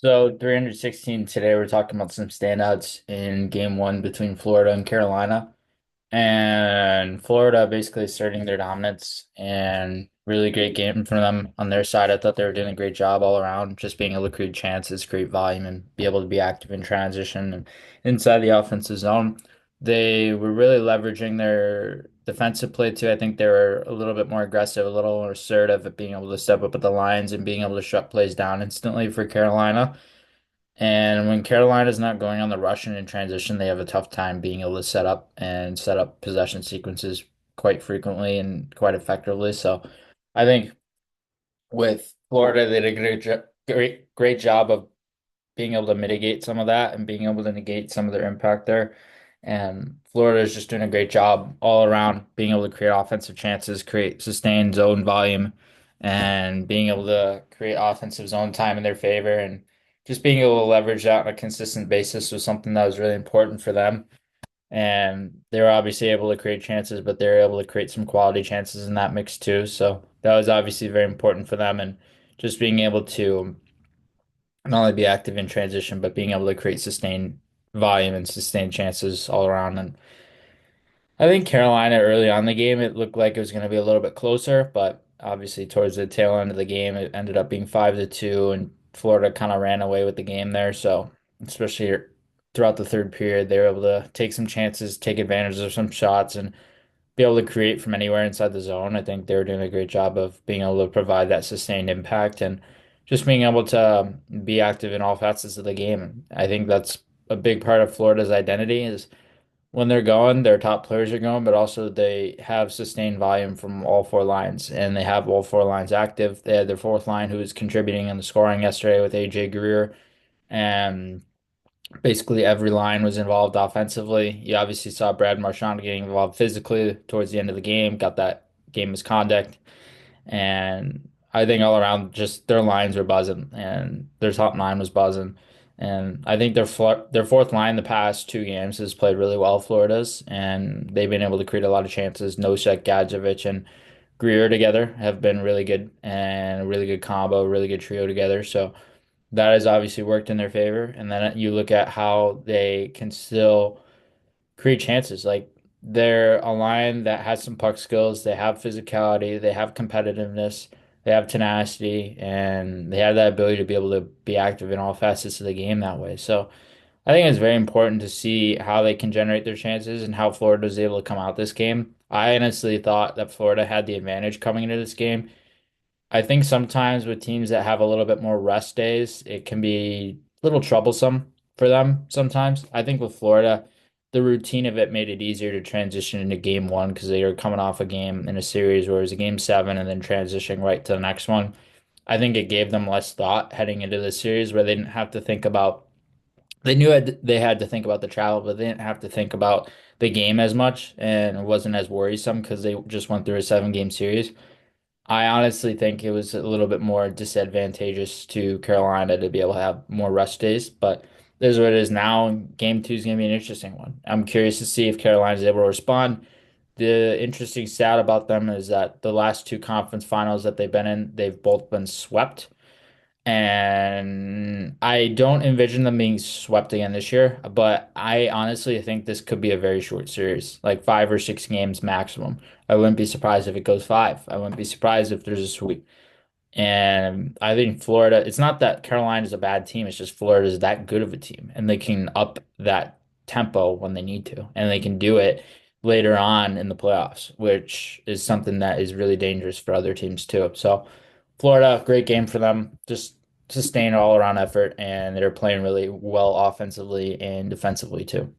So 316 today, we're talking about some standouts in game one between Florida and Carolina. And Florida basically asserting their dominance and really great game from them on their side. I thought they were doing a great job all around, just being able to create chances, create volume, and be able to be active in transition and inside the offensive zone. They were really leveraging their defensive play too. I think they were a little bit more aggressive, a little more assertive at being able to step up at the lines and being able to shut plays down instantly for Carolina. And when Carolina's not going on the rush and in transition, they have a tough time being able to set up possession sequences quite frequently and quite effectively. So I think with Florida, they did a great job of being able to mitigate some of that and being able to negate some of their impact there. And Florida is just doing a great job all around being able to create offensive chances, create sustained zone volume, and being able to create offensive zone time in their favor. And just being able to leverage that on a consistent basis was something that was really important for them. And they were obviously able to create chances, but they were able to create some quality chances in that mix too. So that was obviously very important for them. And just being able to not only be active in transition, but being able to create sustained volume and sustained chances all around. And I think Carolina early on in the game, it looked like it was going to be a little bit closer, but obviously towards the tail end of the game, it ended up being 5-2, and Florida kind of ran away with the game there. So especially throughout the third period, they were able to take some chances, take advantage of some shots, and be able to create from anywhere inside the zone. I think they were doing a great job of being able to provide that sustained impact and just being able to be active in all facets of the game. I think that's a big part of Florida's identity is when they're going, their top players are going, but also they have sustained volume from all four lines and they have all four lines active. They had their fourth line who was contributing in the scoring yesterday with AJ Greer, and basically every line was involved offensively. You obviously saw Brad Marchand getting involved physically towards the end of the game, got that game misconduct. And I think all around, just their lines were buzzing and their top nine was buzzing. And I think their fourth line the past two games has played really well, Florida's, and they've been able to create a lot of chances. Nosek, Gadjevich, and Greer together have been really good and a really good combo, really good trio together. So that has obviously worked in their favor. And then you look at how they can still create chances. Like they're a line that has some puck skills, they have physicality, they have competitiveness, they have tenacity, and they have that ability to be able to be active in all facets of the game that way. So I think it's very important to see how they can generate their chances and how Florida was able to come out this game. I honestly thought that Florida had the advantage coming into this game. I think sometimes with teams that have a little bit more rest days, it can be a little troublesome for them sometimes. I think with Florida, the routine of it made it easier to transition into game one because they were coming off a game in a series where it was a game seven and then transitioning right to the next one. I think it gave them less thought heading into the series where they didn't have to think about, they knew they had to think about the travel, but they didn't have to think about the game as much and it wasn't as worrisome because they just went through a seven game series. I honestly think it was a little bit more disadvantageous to Carolina to be able to have more rest days, but this is what it is now. Game two is going to be an interesting one. I'm curious to see if Carolina is able to respond. The interesting stat about them is that the last two conference finals that they've been in, they've both been swept. And I don't envision them being swept again this year, but I honestly think this could be a very short series, like 5 or 6 games maximum. I wouldn't be surprised if it goes five. I wouldn't be surprised if there's a sweep. And I think Florida, it's not that Carolina is a bad team, it's just Florida is that good of a team and they can up that tempo when they need to. And they can do it later on in the playoffs, which is something that is really dangerous for other teams too. So Florida, great game for them. Just sustained all around effort and they're playing really well offensively and defensively too.